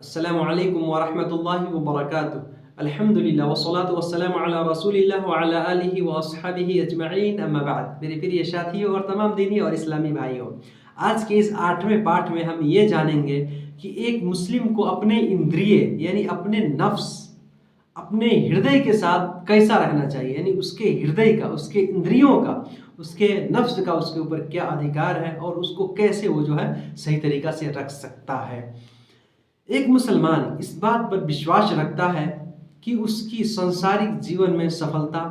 अस्सलामु अलैकुम व रहमतुल्लाहि व बरकातुहू। अल्हम्दुलिल्लाह वस्सलातु वस्सलामु अला रसूलिल्लाह व अला आलिहि व अस्हाबिहि अजमईन, अम्मा बाद। मेरे प्रिय साथियों और तमाम दीनी और इस्लामी भाइयों, आज के इस 8वें पाठ में हम ये जानेंगे कि एक मुस्लिम को अपने इंद्रिय यानी अपने नफ्स, अपने हृदय के साथ कैसा रहना चाहिए, यानी उसके हृदय का, उसके इंद्रियों का, उसके नफ्स का उसके ऊपर क्या अधिकार है और उसको कैसे वो जो है सही तरीका से रख सकता है। एक मुसलमान इस बात पर विश्वास रखता है कि उसकी सांसारिक जीवन में सफलता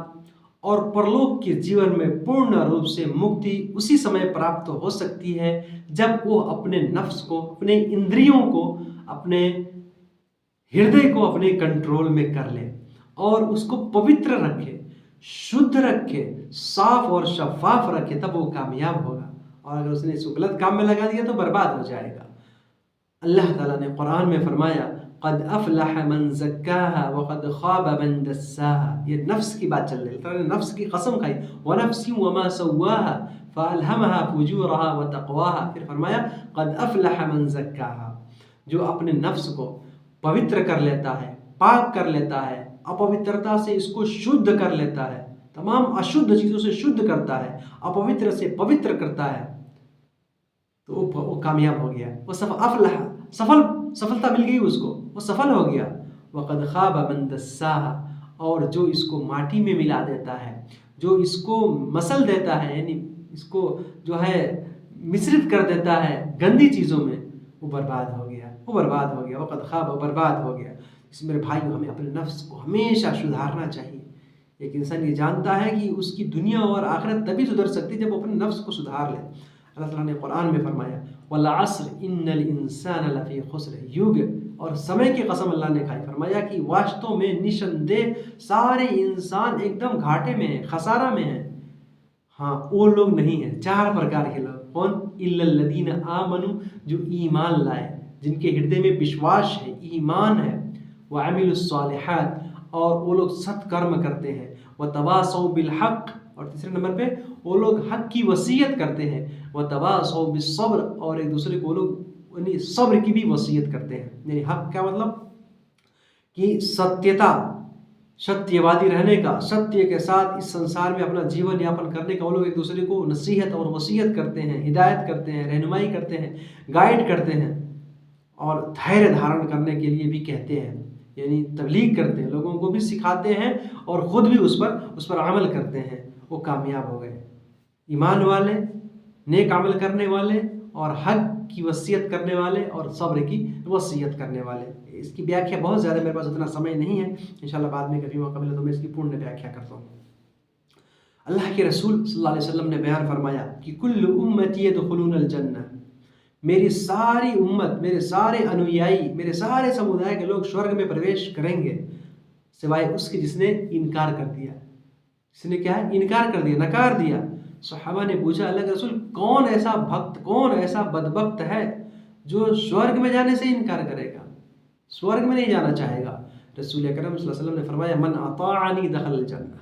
और परलोक के जीवन में पूर्ण रूप से मुक्ति उसी समय प्राप्त हो सकती है जब वो अपने नफ्स को, अपने इंद्रियों को, अपने हृदय को अपने कंट्रोल में कर ले और उसको पवित्र रखे, शुद्ध रखे, साफ और शफाफ रखे, तब वो कामयाब होगा। और अगर उसने इसको गलत काम में लगा दिया तो बर्बाद हो जाएगा। अल्लाह ताला ने कुरान में फरमाया, क़द अफ़लह मन ज़क्काहा व क़द ख़ाब मन दस्साहा। ये नफ्स की बात चल रही है, अल्लाह ने नफ्स की कसम खाई, व नफ्सिन व मा सव्वाहा फ़अल्हमहा फ़ुजूरहा व तक़वाहा। फिर फरमाया क़द अफ़लह मन ज़क्काहा, जो अपने नफ्स को पवित्र कर लेता है, पाक कर लेता है, अपवित्रता से इसको शुद्ध कर लेता है, तमाम अशुद्ध चीज़ों से शुद्ध करता है, अपवित्र से पवित्र करता है, तो वो कामयाब हो गया। वो सफलता मिल गई उसको, वो सफल हो गया। वक़द ख़ाब मन दस्साहा, और जो इसको माटी में मिला देता है, जो इसको मसल देता है, यानी इसको जो है मिश्रित कर देता है गंदी चीज़ों में, वो बर्बाद हो गया, वो बर्बाद हो गया। वक़द ख़ाब, बर्बाद हो गया। इसमें मेरे भाइयों, हमें अपने नफ्स को हमेशा सुधारना चाहिए। एक इंसान ये जानता है कि उसकी दुनिया और आखिरत तभी सुधर सकती है जब वो अपने नफ्स को सुधार ले। अल्लाह ताला ने कुरान में फरमाया, वल अस्र इन्नल इंसान लफ़ी खुस्र, युग और समय की कसम अल्लाह ने खाई, फरमाया कि वास्तव में निसंदेह सारे इंसान एकदम घाटे में है, खसारा में है। हाँ, वो लोग नहीं है, 4 प्रकार के लोग। कौन? इल्लल्लज़ीन आमनु, जो ईमान लाए, जिनके हृदय में विश्वास है, ईमान है, व अमिलुस्सालिहात, और वो लोग सत्कर्म करते हैं, व तवासौ बिल हक़, और तीसरे नंबर पे वो लोग हक की वसीयत करते हैं, व तवासौ बिस्सब्र, और एक दूसरे को वो लोग यानी सब्र की भी वसीयत करते हैं। यानी हक क्या मतलब कि सत्यता, सत्यवादी रहने का, सत्य के साथ इस संसार में अपना जीवन यापन करने का वो लोग एक दूसरे को नसीहत और वसीयत करते हैं, हिदायत करते हैं, रहनुमाई करते हैं, गाइड करते हैं, और धैर्य धारण करने के लिए भी कहते हैं, यानी तबलीग करते हैं, लोगों को भी सिखाते हैं और ख़ुद भी उस पर अमल करते हैं। वो कामयाब हो गए। ईमान वाले, नेक अमल करने वाले, और हक की वसीयत करने वाले, और सब्र की वसीयत करने वाले। इसकी व्याख्या बहुत ज़्यादा, मेरे पास उतना समय नहीं है, इंशाल्लाह बाद में कभी मौका मिले तो मैं इसकी पूर्ण व्याख्या करता हूँ। अल्लाह के रसूल सल्लल्लाहु अलैहि वसल्लम ने बयान फरमाया कि कुल्लु उम्मती यदखुलूनल जन्नह, मेरी सारी उम्मत, मेरे सारे अनुयायी, मेरे सारे समुदाय के लोग स्वर्ग में प्रवेश करेंगे, सिवाय उसके जिसने इनकार कर दिया। इसने क्या है? इनकार कर दिया, नकार दिया। सहाबा ने पूछा, अल्लाह के रसूल, कौन ऐसा भक्त, कौन ऐसा बदबख्त है जो स्वर्ग में जाने से इनकार करेगा, स्वर्ग में नहीं जाना चाहेगा? रसूल अकरम सल्लल्लाहु अलैहि वसल्लम ने फरमाया, मन अताअनी दखल जन्नह,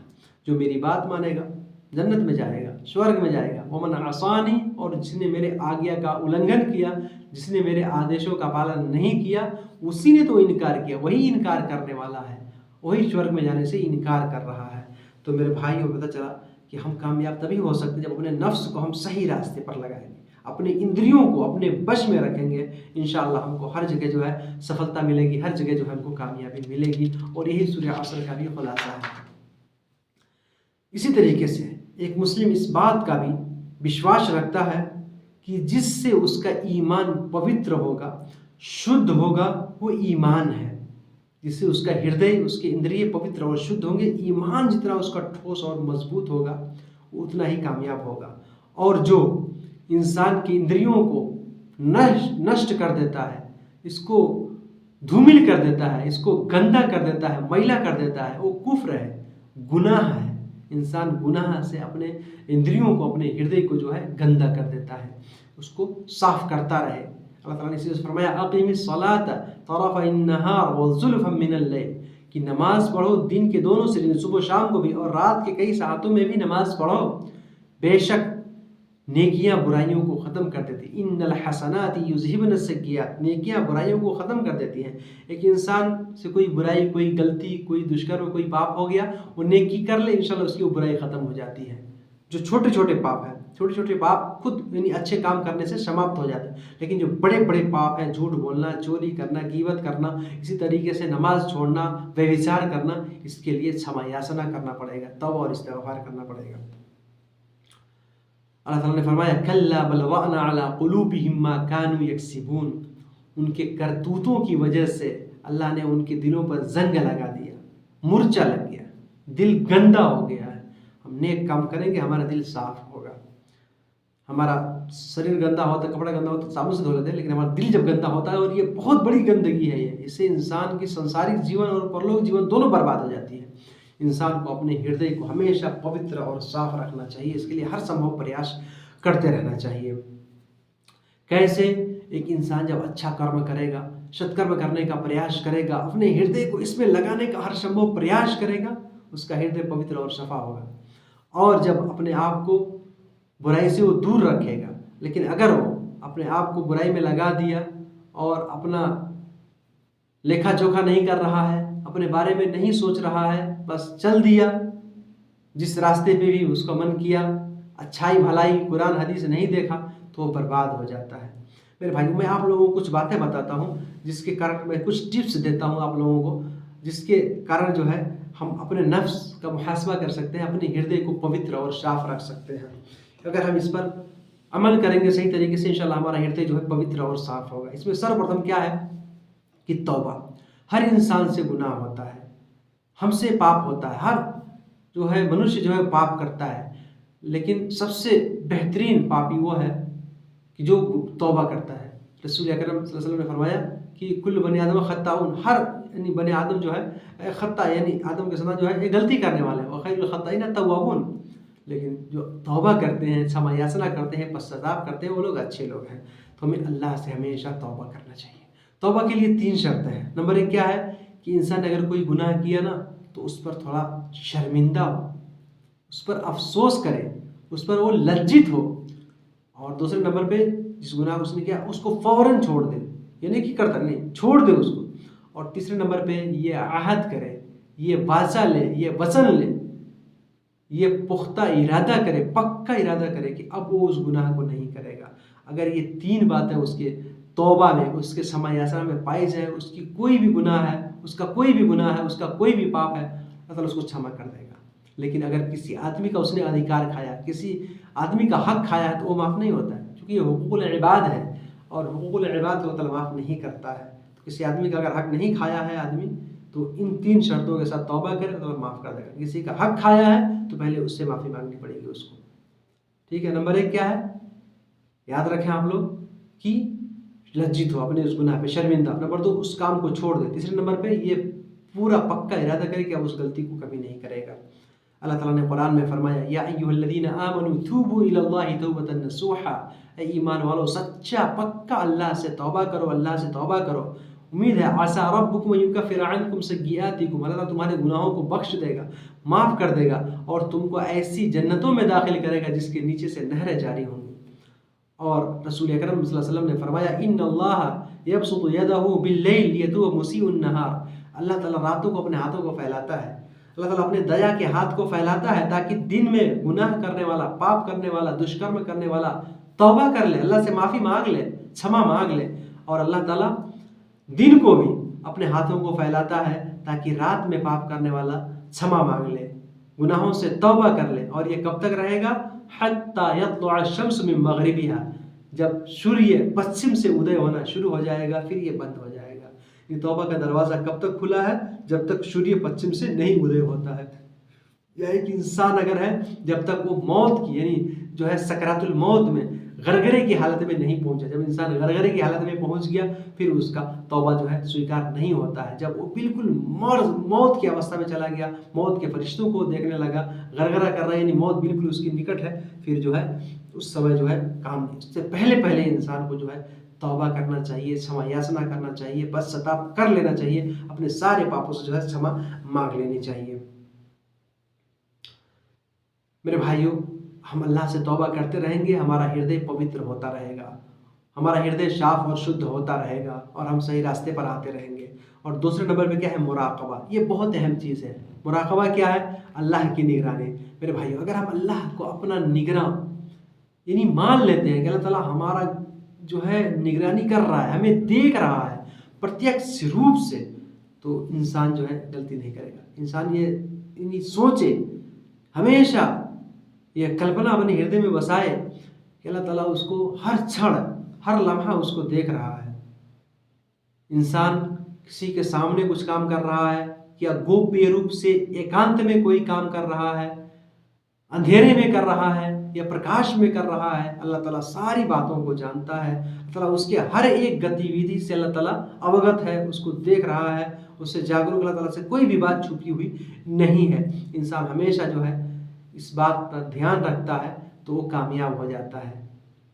जो मेरी बात मानेगा जन्नत में जाएगा, स्वर्ग में जाएगा। वो मन असानी, और जिसने मेरे आज्ञा का उल्लंघन किया, जिसने मेरे आदेशों का पालन नहीं किया, उसी ने तो इनकार किया, वही इनकार करने वाला है, वही स्वर्ग में जाने से इनकार कर रहा है। तो मेरे भाइयों, पता चला कि हम कामयाब तभी हो सकते हैं जब अपने नफ्स को हम सही रास्ते पर लगाएंगे, अपने इंद्रियों को अपने वश में रखेंगे। इंशाअल्लाह हमको हर जगह जो है सफलता मिलेगी, हर जगह जो है हमको कामयाबी मिलेगी। और यही सूरह असर का भी खुलासा है। इसी तरीके से एक मुस्लिम इस बात का भी विश्वास रखता है कि जिससे उसका ईमान पवित्र होगा, शुद्ध होगा, वो ईमान है। जिससे उसका हृदय, उसके इंद्रिय पवित्र और शुद्ध होंगे, ईमान जितना उसका ठोस और मजबूत होगा, उतना ही कामयाब होगा। और जो इंसान की इंद्रियों को नष्ट कर देता है, इसको धूमिल कर देता है, इसको गंदा कर देता है, मैला कर देता है, वो कुफ्र है, गुनाह है। इंसान गुनाह से अपने इंद्रियों को, अपने हृदय को जो है गंदा कर देता है, उसको साफ करता रहे। अल्लाह ताला ने इसे फरमाया, अक़ीमिस सलात तरफ़इन नहार व ज़ुल्फ़म मिनल लैल, कि नमाज पढ़ो दिन के दोनों से, सुबह शाम को भी, और रात के कई सातों में भी नमाज पढ़ो। बेशक नेकियां बुराइयों को ख़त्म कर देती। इन्नल हसनाति युज़हिबन सय्यिआत, नेकियां बुराइयों को ख़त्म कर देती हैं। एक इंसान से कोई बुराई, कोई गलती, कोई दुष्कर्म, कोई पाप हो गया, वो नेकी कर ले, इंशाल्लाह उसकी वो बुराई ख़त्म हो जाती है। जो छोटे छोटे पाप हैं, छोटे छोटे पाप खुद यानी अच्छे काम करने से समाप्त हो जाते हैं, लेकिन जो बड़े बड़े पाप हैं, झूठ बोलना, चोरी करना, गीबत करना, इसी तरीके से नमाज छोड़ना, व्यभिचार करना, इसके लिए क्षमा याचना करना पड़ेगा, तौबा और इस्तिग़फ़ार करना पड़ेगा। अल्लाह ताला ने फरमाया कल्ला बल रअना अला कुलूबिहिम मा कानू यक्सिबून, उनके करतूतों की वजह से अल्लाह ने उनके दिलों पर जंग लगा दिया, मुर्चा लग गया, दिल गंदा हो गया है। हम नेक काम करेंगे, हमारा दिल साफ होगा। हमारा शरीर गंदा होता है, कपड़ा गंदा होता है, साबुन से धो लेते हैं, लेकिन हमारा दिल जब गंदा होता है, और ये बहुत बड़ी गंदगी है, ये इससे इंसान की संसारिक जीवन और परलोक जीवन दोनों बर्बाद हो जाती है। इंसान को अपने हृदय को हमेशा पवित्र और साफ रखना चाहिए, इसके लिए हर संभव प्रयास करते रहना चाहिए। कैसे? एक इंसान जब अच्छा कर्म करेगा, सत्कर्म करने का प्रयास करेगा, अपने हृदय को इसमें लगाने का हर संभव प्रयास करेगा, उसका हृदय पवित्र और सफा होगा। और जब अपने आप को बुराई से वो दूर रखेगा, लेकिन अगर वो अपने आप को बुराई में लगा दिया और अपना लेखा जोखा नहीं कर रहा है, अपने बारे में नहीं सोच रहा है, बस चल दिया जिस रास्ते पे भी उसका मन किया, अच्छाई भलाई कुरान हदीस नहीं देखा, तो वो बर्बाद हो जाता है। मेरे भाई, मैं आप लोगों को कुछ बातें बताता हूँ, जिसके कारण मैं कुछ टिप्स देता हूँ आप लोगों को, जिसके कारण जो है हम अपने नफ्स का मुहासबा कर सकते हैं, अपने हृदय को पवित्र और साफ रख सकते हैं। अगर हम इस पर अमल करेंगे सही तरीके से, इंशाल्लाह हमारा हृदय जो है पवित्र और साफ होगा। इसमें सर्वप्रथम क्या है कि तौबा। हर इंसान से गुनाह होता है, हमसे पाप होता है, हर जो है मनुष्य जो है पाप करता है, लेकिन सबसे बेहतरीन पापी वो है कि जो तौबा करता है। रसूल अकरम सल्लल्लाहु अलैहि वसल्लम ने फरमाया कि कुल्लु बनी आदम खत्ताउन, हर यानी बने आदम जो है खत्ता, यानी आदम के सना जो है ये गलती करने वाले हैं, व खैरुल खत्ताइन तव्वाबून, लेकिन जो तौबा करते हैं, क्षमा याचना करते हैं, पश्चाताप करते हैं, वो लोग अच्छे लोग हैं। तो हमें अल्लाह से हमेशा तौबा करना चाहिए। तौबा के लिए 3 शर्तें हैं। नंबर 1 क्या है कि इंसान अगर कोई गुनाह किया ना, तो उस पर थोड़ा शर्मिंदा हो, उस पर अफसोस करे, उस पर वो लज्जित हो। और दूसरे नंबर पे जिस गुनाह को उसने किया उसको फौरन छोड़ दे, यानी कि करता नहीं, छोड़ दे उसको। और तीसरे नंबर पे ये आहद करे, ये वाचा ले, ये वचन ले, ये पुख्ता इरादा करे, पक्का इरादा करे कि अब वो उस गुनाह को नहीं करेगा। अगर ये 3 बातें उसके तौबा में, उसके क्षमा याचना में पाई जाए, उसकी कोई भी गुनाह है, उसका कोई भी गुनाह है, उसका कोई भी पाप है, अल्लाह ताला उसको क्षमा कर देगा। लेकिन अगर किसी आदमी का उसने अधिकार खाया, किसी आदमी का हक खाया है, तो वो माफ़ नहीं होता है, क्योंकि ये हुकूकुल इबाद है, और हुकूकुल इबाद को अल्लाह ताला माफ़ नहीं करता है। तो किसी आदमी का अगर हक नहीं खाया है आदमी, तो इन 3 शर्तों के साथ तौबा करे तो माफ़ कर देगा। किसी का हक खाया है तो पहले उससे माफ़ी मांगनी पड़ेगी उसको, ठीक है। नंबर 1 क्या है, याद रखें आप लोग, कि लज्जित हो, अपने उस गुनाह पे शर्मिंदा। नंबर 2 उस काम को छोड़ दे। तीसरे नंबर पे ये पूरा पक्का इरादा करे कि अब उस गलती को कभी नहीं करेगा। अल्लाह ताला ने कुरान में फरमाया या अय्युहल्लज़ीना आमनू तूबू इलल्लाहि तौबतन नसूहा, ऐ ईमान वालों सच्चा पक्का अल्लाह से तौबा करो, अल्लाह से तौबा करो। उम्मीद है आसा रब्बुकुम युकफ्फिर अन्कुम सय्यिआतिकुम, अल्लाह तुम्हारे गुनाहों को बख्श देगा, माफ़ कर देगा, और तुमको ऐसी जन्नतों में दाखिल करेगा जिसके नीचे से नहरें जारी होंगी। और रसूल अकरम सल्लल्लाहु अलैहि वसल्लम ने फरमाया इन्नल्लाह यबसुतु यदहु बिल्लैल लियतूब मुसीउन नहार, अल्लाह ताला रातों को अपने हाथों को फैलाता है, अल्लाह ताला अपने दया के हाथ को फैलाता है ताकि दिन में गुनाह करने वाला, पाप करने वाला, दुष्कर्म करने वाला तौबा कर ले, अल्लाह से माफ़ी मांग ले, क्षमा मांग ले। और अल्लाह ताला दिन को भी अपने हाथों को फैलाता है ताकि रात में पाप करने वाला क्षमा मांग ले, गुनाहों से तौबा कर ले। और ये कब तक रहेगा, हत्ता यत्लुअ शम्स मिन मग़रिबिहा, जब सूर्य पश्चिम से उदय होना शुरू हो जाएगा फिर ये बंद हो जाएगा। ये तौबा का दरवाज़ा कब तक खुला है, जब तक सूर्य पश्चिम से नहीं उदय होता है। या एक इंसान अगर है, जब तक वो मौत की यानी जो है सकरातुल मौत में, गरगरे की हालत में नहीं पहुंचा। जब इंसान गरगरे की हालत में पहुंच गया फिर उसका तौबा जो है स्वीकार नहीं होता है। जब वो बिल्कुल मौत की अवस्था में चला गया, मौत के फरिश्तों को देखने लगा, गरगरा कर रहा है, यानी मौत बिल्कुल उसके निकट है, फिर जो है उस समय जो है काम नहीं। उससे पहले इंसान को जो है तौबा करना चाहिए, क्षमा याचना करना चाहिए, पश्चाताप कर लेना चाहिए, अपने सारे पापों से जो है क्षमा मांग लेनी चाहिए। मेरे भाइयों, हम अल्लाह से तौबा करते रहेंगे, हमारा हृदय पवित्र होता रहेगा, हमारा हृदय साफ और शुद्ध होता रहेगा और हम सही रास्ते पर आते रहेंगे। और दूसरे नंबर पे क्या है? मुराकबा। ये बहुत अहम चीज़ है। मुराकबा क्या है? अल्लाह की निगरानी। मेरे भाइयों, अगर हम अल्लाह को अपना निगरान यानी मान लेते हैं कि अल्लाह ताला हमारा जो है निगरानी कर रहा है, हमें देख रहा है प्रत्यक्ष रूप से, तो इंसान जो है गलती नहीं करेगा। इंसान ये यानी सोचे, हमेशा ये कल्पना अपने हृदय में बसाए कि अल्लाह ताला उसको हर क्षण हर लम्हा उसको देख रहा है। इंसान किसी के सामने कुछ काम कर रहा है या गोप्य रूप से एकांत में कोई काम कर रहा है, अंधेरे में कर रहा है या प्रकाश में कर रहा है, अल्लाह ताला सारी बातों को जानता है। अल्लाह ताला उसके हर एक गतिविधि से अल्लाह ताला अवगत है, उसको देख रहा है, उससे जागरूक। अल्लाह ताला से कोई भी बात छुपी हुई नहीं है। इंसान हमेशा जो है इस बात पर ध्यान रखता है तो वो कामयाब हो जाता है।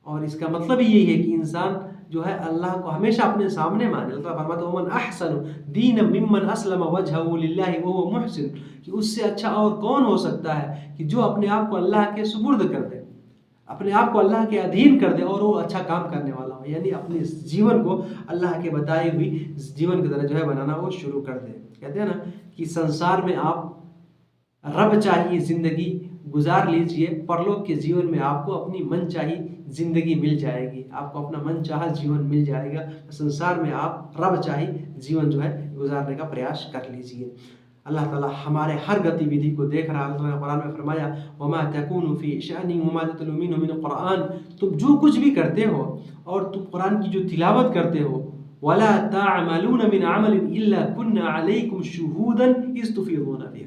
और इसका मतलब यही है कि इंसान जो है अल्लाह को हमेशा अपने सामने माने। अल्लाह फरमाता है, वमन अहसनु दीन मिम्मन अस्लम वजहहु लिल्लाहि व हुवा मुहसिन, कि उससे अच्छा और कौन हो सकता है कि जो अपने आप को अल्लाह के सुपुर्द कर दे, अपने आप को अल्लाह के अधीन कर दे और वो अच्छा काम करने वाला हो, यानी अपने जीवन को अल्लाह के बताई हुई जीवन की तरह जो है बनाना वो शुरू कर दे। कहते हैं ना कि संसार में आप रब चाहिए ज़िंदगी गुजार लीजिए, परलोक के जीवन में आपको अपनी मन चाहिए ज़िंदगी मिल जाएगी, आपको अपना मन चाहा जीवन मिल जाएगा। संसार में आप रब चाहिए जीवन जो है गुजारने का प्रयास कर लीजिए। अल्लाह ताला हमारे हर गतिविधि को देख रहा है। अल्लाह ने कुरान में फरमाया, वमा तकूनु फी शअनिन वमा ततलू मिन्हु मिन कुरान, तुम जो कुछ भी करते हो और तुम कुरान की जो तिलावत करते हो, वला ताअमलून मिन अमलिन इल्ला कुन्ना अलैकुम शुहूदन इज़ तुफीदून फीह,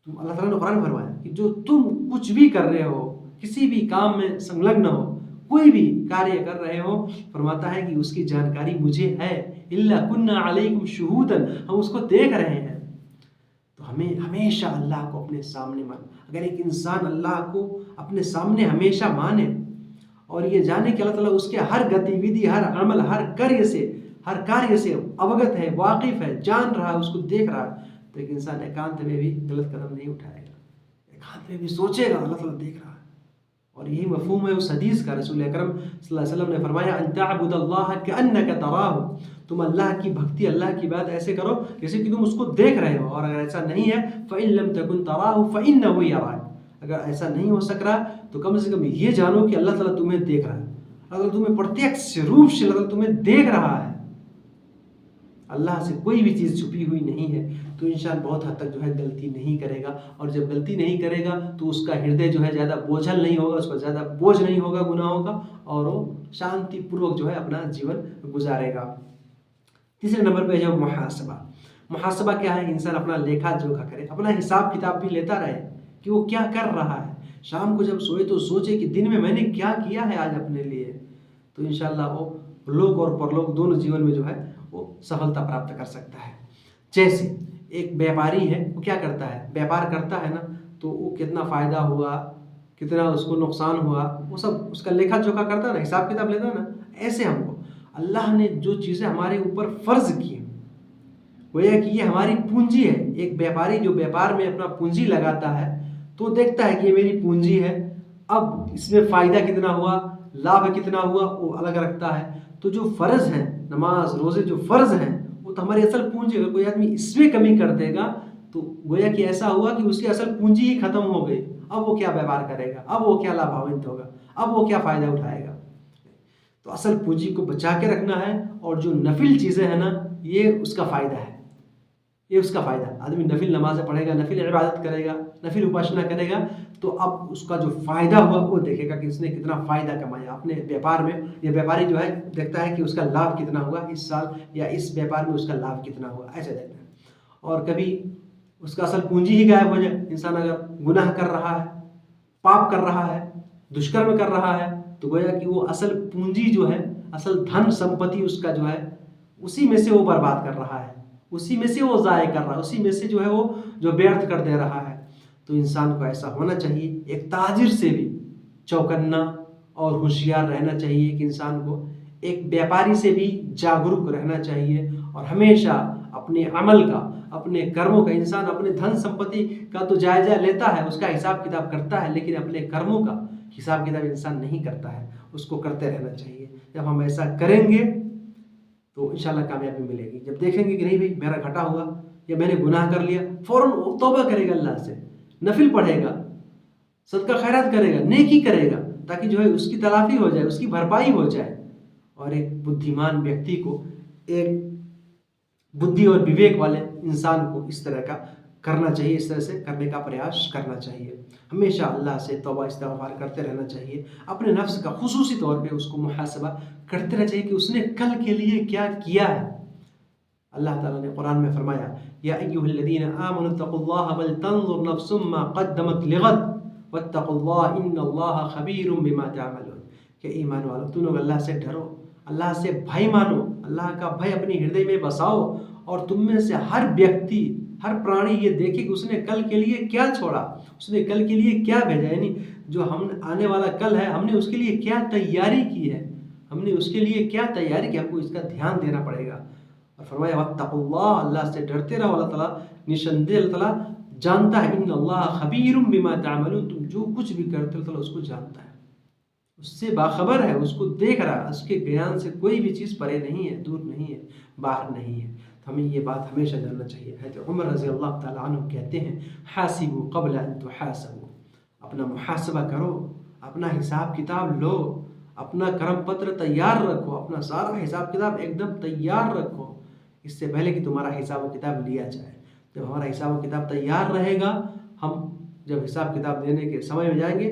तुम अल्लाह ताला ने कुरान में फरमाया कि जो तुम कुछ भी कर रहे हो, किसी भी काम में संलग्न हो, कोई भी कार्य कर रहे हो, फरमाता है कि उसकी जानकारी मुझे है। इल्ला कुन्ना अलैकुम शुहूदन, हम उसको देख रहे हैं। तो हमें हमेशा अल्लाह को अपने सामने मान। अगर एक इंसान अल्लाह को अपने सामने हमेशा माने और ये जाने कि अल्लाह ताला उसके हर गतिविधि, हर अमल, हर कार्य से अवगत है, वाकिफ है, जान रहा है, उसको देख रहा है, तो एक इंसान एकांत में भी गलत कदम नहीं उठाएगा, एकांत में भी सोचेगा अल्लाह ताला देख रहा है। और यही मफहूम है उस हदीस का। रसूल अकरम सल्लल्लाहु अलैहि वसल्लम ने फरमाया, अन तअबुदल्लाह कअन्नका तराहु, तुम अल्लाह की भक्ति, अल्लाह की बात ऐसे करो जैसे कि तुम उसको देख रहे हो, और अगर ऐसा नहीं है फ़इन लम तकुन तराहु फ़इन्नहु यराक, अगर ऐसा नहीं हो सक रहा तो कम से कम ये जानो कि अल्लाह ताला तुम्हें देख रहा है, अल्लाह तुम्हें प्रत्यक्ष रूप से अल्लाह तुम्हें देख रहा है। अल्लाह से कोई भी चीज़ छुपी हुई नहीं है। तो इंसान बहुत हद तक जो है गलती नहीं करेगा, और जब गलती नहीं करेगा तो उसका हृदय जो है ज़्यादा बोझल नहीं होगा, उस पर ज़्यादा बोझ नहीं होगा गुनाहों का, और वो शांतिपूर्वक जो है अपना जीवन गुजारेगा। तीसरे नंबर पे है मुहासबा। मुहासबा क्या है? इंसान अपना लेखा जोखा करे, अपना हिसाब किताब भी लेता रहे कि वो क्या कर रहा है। शाम को जब सोए तो सोचे कि दिन में मैंने क्या किया है आज अपने लिए, तो इंशाल्लाह वो लोक और परलोक दोनों जीवन में जो है वो सफलता प्राप्त कर सकता है। जैसे एक व्यापारी है, वो क्या करता है? व्यापार करता है ना, तो वो कितना फ़ायदा हुआ, कितना उसको नुकसान हुआ, वो सब उसका लेखा जोखा करता है ना, हिसाब किताब लेता है ना। ऐसे हमको अल्लाह ने जो चीज़ें हमारे ऊपर फ़र्ज की हैं, वो यह कि ये हमारी पूंजी है। एक व्यापारी जो व्यापार में अपना पूंजी लगाता है तो देखता है कि ये मेरी पूंजी है, अब इसमें फ़ायदा कितना हुआ, लाभ कितना हुआ, वो अलग रखता है। तो जो फ़र्ज़ हैं, नमाज रोज़े जो फ़र्ज़ हैं, वो तो हमारी असल पूंजी। अगर कोई आदमी इसमें कमी कर देगा तो गोया कि ऐसा हुआ कि उसकी असल पूंजी ही खत्म हो गई। अब वो क्या व्यापार करेगा, अब वो क्या लाभान्वित होगा, अब वो क्या फ़ायदा उठाएगा। तो असल पूंजी को बचा के रखना है, और जो नफिल चीज़ें हैं ना, ये उसका फ़ायदा है, ये उसका फ़ायदा। आदमी नफिल नमाज़ें पढ़ेगा, नफिल इबादत करेगा, नफिल उपासना करेगा, तो अब उसका जो फ़ायदा हुआ वो देखेगा कि उसने कितना फ़ायदा कमाया अपने व्यापार में। ये व्यापारी जो है देखता है कि उसका लाभ कितना हुआ इस साल, या इस व्यापार में उसका लाभ कितना हुआ, ऐसे देखता है। और कभी उसका असल पूंजी ही गायब हो जाए। इंसान अगर गुनाह कर रहा है, पाप कर रहा है, दुष्कर्म कर रहा है, तो गोया कि वो असल पूंजी जो है, असल धन संपत्ति उसका जो है, उसी में से वो बर्बाद कर रहा है, उसी में से वो ज़ाय कर रहा है, उसी में से जो है वो जो व्यर्थ कर दे रहा है। तो इंसान को ऐसा होना चाहिए, एक ताजिर से भी चौकन्ना और होशियार रहना चाहिए कि इंसान को एक व्यापारी से भी जागरूक रहना चाहिए, और हमेशा अपने अपने अमल का, अपने कर्मों का, इंसान अपने धन संपत्ति का तो जायजा लेता है, उसका हिसाब किताब करता है, लेकिन अपने कर्मों का हिसाब किताब इंसान नहीं करता है, उसको करते रहना चाहिए। जब हम ऐसा करेंगे तो इंशाल्लाह कामयाबी मिलेगी। जब देखेंगे कि नहीं भाई मेरा घटा हुआ या मैंने गुनाह कर लिया, फौरन तौबा करेगा, अल्लाह से नफिल पढ़ेगा, सदका खैरात करेगा, नेकी करेगा, ताकि जो है उसकी तलाफी हो जाए, उसकी भरपाई हो जाए। और एक बुद्धिमान व्यक्ति को, एक बुद्धि और विवेक वाले इंसान को इस तरह का करना चाहिए, इस तरह से करने का प्रयास करना चाहिए। हमेशा अल्लाह से तौबा इस्तिग़फ़ार करते रहना चाहिए। अपने नफ्स का खुसूसी तौर पे उसको मुहासबा करते रहना चाहिए कि उसने कल के लिए क्या किया है। अल्लाह ताला ने कुरान में फरमाया, या अय्युहल्लज़ीना आमनु तक़ुल्लाह वल तंज़ुर नफ्सुम मा क़द्दमत लिग़द वत्तक़ुल्लाह इन्नल्लाह ख़बीरुम बिमा तअमलून। कि ईमान वालों, तुम लोग अल्लाह से डरो, अल्लाह से भय मानो, अल्लाह का भय अपने हृदय में बसाओ, और तुम में से हर व्यक्ति, हर प्राणी ये देखे कि उसने कल के लिए क्या छोड़ा, उसने कल के लिए क्या भेजा, यानी जो हम आने वाला कल है हमने उसके लिए क्या तैयारी की है, हमने उसके लिए क्या तैयारी की, हमको इसका ध्यान देना पड़ेगा। और फरमाया वत्तक़ुल्लाह, अल्लाह से डरते रहो। अल्लाह ताला निसंदेह अल्लाह ताला जानता है, इन्नल्लाह ख़बीरुम बिमा तअमलून, तुम जो कुछ भी करते हो अल्लाह उसको जानता है, उससे बाखबर है, उसको देख रहा है, उसके ज्ञान से कोई भी चीज़ परे नहीं है, दूर नहीं है, बाहर नहीं है। तो हमें ये बात हमेशा जानना चाहिए। हज़रत उमर रज़ी अल्लाह ताला अन्हु कहते हैं, हासिबू क़ब्ल अन तुहासबू, अपना मुहासबा करो, अपना हिसाब किताब लो, अपना कर्म पत्र तैयार रखो, अपना सारा हिसाब किताब एकदम तैयार रखो, इससे पहले कि तुम्हारा हिसाब किताब लिया जाए। जब हमारा हिसाब किताब तैयार रहेगा, हम जब हिसाब किताब देने के समय में जाएंगे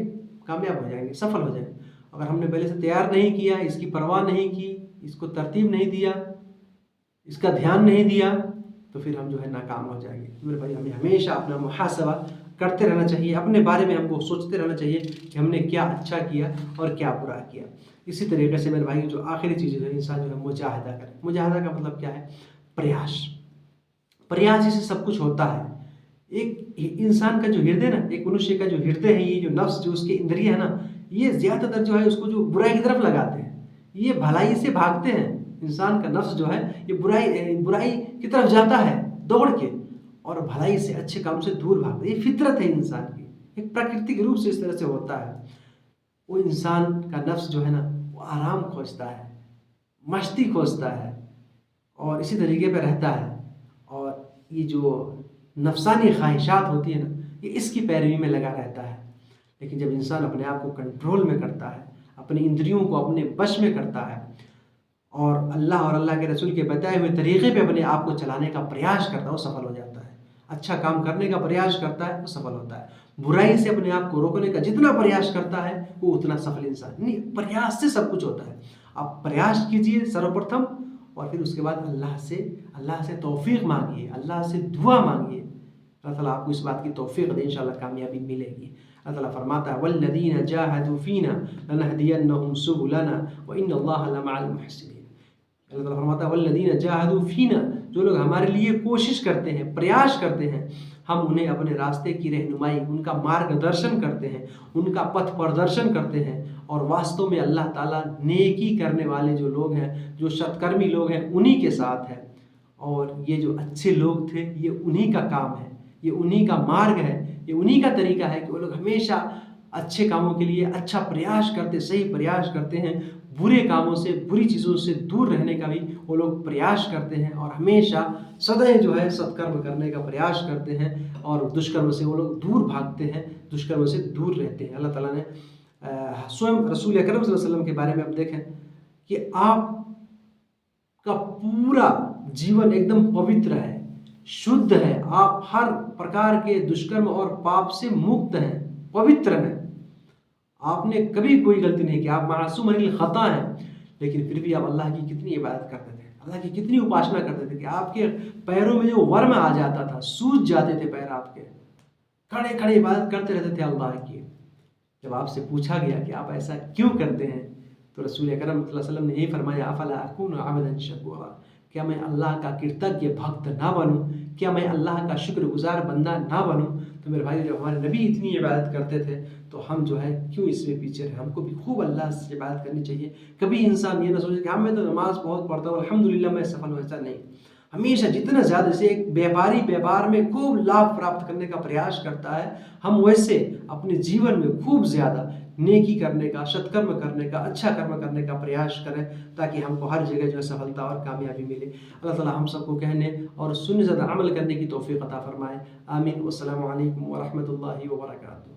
कामयाब हो जाएंगे, सफल हो जाएंगे। अगर हमने पहले से तैयार नहीं किया, इसकी परवाह नहीं की, इसको तरतीब नहीं दिया, इसका ध्यान नहीं दिया, तो फिर हम जो है नाकाम हो जाएंगे। तो मेरे भाई, हमें हमेशा अपना मुहासबा करते रहना चाहिए, अपने बारे में हमको सोचते रहना चाहिए कि हमने क्या अच्छा किया और क्या बुरा किया। इसी तरीके से मेरे भाई, जो आखिरी चीज़ है, इंसान जो है मुजाहिदा करे। मुजाहिदा का मतलब क्या है? प्रयास। प्रयास ही से सब कुछ होता है। एक इंसान का जो हृदय ना, एक मनुष्य का जो हृदय है, ये जो नफ्स, जो उसके इंद्रिय है ना, ये ज़्यादातर जो है उसको जो बुराई की तरफ लगाते हैं, ये भलाई से भागते हैं। इंसान का नफ्स जो है ये बुराई की तरफ जाता है दौड़ के, और भलाई से, अच्छे काम से दूर भागता है। ये फितरत है इंसान की, एक प्राकृतिक रूप से इस तरह से होता है। वो इंसान का नफ्स जो है ना, वो आराम खोजता है, मस्ती खोजता है, और इसी तरीके पर रहता है। और ये जो नफसानी ख्वाहिशात होती है ना, ये इसकी पैरवी में लगा रहता है। लेकिन जब इंसान अपने आप को कंट्रोल में करता है, अपनी इंद्रियों को अपने वश में करता है, और अल्लाह और अल्लाह के रसूल के बताए हुए तरीक़े पे अपने आप को चलाने का प्रयास करता है, वो सफल हो जाता है। अच्छा काम करने का प्रयास करता है, वो सफल होता है। बुराई से अपने आप को रोकने का जितना प्रयास करता है, वो उतना सफल इंसान नहीं। प्रयास से सब कुछ होता है। आप प्रयास कीजिए सर्वप्रथम, और फिर उसके बाद अल्लाह से तौफीक मांगिए, अल्लाह से दुआ मांगिए। अल्लाह ताला आपको इस बात की तौफीक दे, इंशाअल्लाह कामयाबी मिलेगी। अल्लाह ताला फरमाता है, वल्लज़ीना जाहदू फ़ीना लनहदियन्नहुम सुबुलना व इन्नल्लाहा लमअल मुहसिनीन। अल्लाह ताला फरमाता है, वल्लज़ीना जाहदू फ़ीना, जो लोग हमारे लिए कोशिश करते हैं, प्रयास करते हैं, हम उन्हें अपने रास्ते की रहनुमाई, उनका मार्गदर्शन करते हैं, उनका पथ प्रदर्शन करते हैं। और वास्तव में अल्लाह ताला नेकी करने वाले जो लोग हैं, जो सत्कर्मी लोग हैं, उन्हीं के साथ है। और ये जो अच्छे लोग थे, ये उन्हीं का काम है, ये उन्हीं का मार्ग है, ये उन्हीं का तरीका है कि वो लोग हमेशा अच्छे कामों के लिए अच्छा प्रयास करते, सही प्रयास करते हैं। बुरे कामों से, बुरी चीज़ों से दूर रहने का भी वो लोग प्रयास करते हैं, और हमेशा सदैव जो है सत्कर्म करने का प्रयास करते हैं, और दुष्कर्म से वो लोग दूर भागते हैं, दुष्कर्म से दूर रहते हैं। अल्लाह ताला ने स्वयं रसूल अकरम सल्लल्लाहु अलैहि वसल्लम के बारे में आप देखें कि आपका पूरा जीवन एकदम पवित्र है, शुद्ध है, आप हर प्रकार के दुष्कर्म और पाप से मुक्त हैं, पवित्र हैं। आपने कभी कोई गलती नहीं की, आप मासूम अनिल खता हैं, लेकिन फिर भी आप अल्लाह की कितनी इबादत करते थे, अल्लाह की कितनी उपासना करते थे कि आपके पैरों में जो वर्म आ जाता था, सूज जाते थे पैर आपके, खड़े खड़े इबादत करते रहते थे अल्लाह की। जब आपसे पूछा गया कि आप ऐसा क्यों करते हैं, तो रसूल अकरम सल्लल्लाहु अलैहि वसल्लम ने यही फरमाया, अफला अकूनु अबदन शकूरा, क्या मैं अल्लाह का कृतज्ञ भक्त ना बनूं, क्या मैं अल्लाह का शुक्रगुजार बंदा ना बनूं। तो मेरे भाई, जब हमारे नबी इतनी इबादत करते थे, तो हम जो है क्यों इसमें पीछे रहे? हमको भी खूब अल्लाह से इबादत करनी चाहिए। कभी इंसान ये ना सोचे कि हाँ मैं तो नमाज बहुत पढ़ता हूँ, अल्हम्दुलिल्लाह मैं सफल हूँ, ऐसा नहीं। हमेशा जितना ज़्यादा, जैसे एक व्यापारी व्यापार में खूब लाभ प्राप्त करने का प्रयास करता है, हम वैसे अपने जीवन में खूब ज़्यादा नेकी करने का, सत्कर्म करने का, अच्छा कर्म करने का प्रयास करें, ताकि हमको हर जगह जो है सफलता और कामयाबी मिले। अल्लाह ताला हम सबको कहने और सुनने ज़्यादा अमल करने की तौफीक अता फरमाए। आमीन। वस्सलामु अलैकुम व रहमतुल्लाहि व बरकातुहू।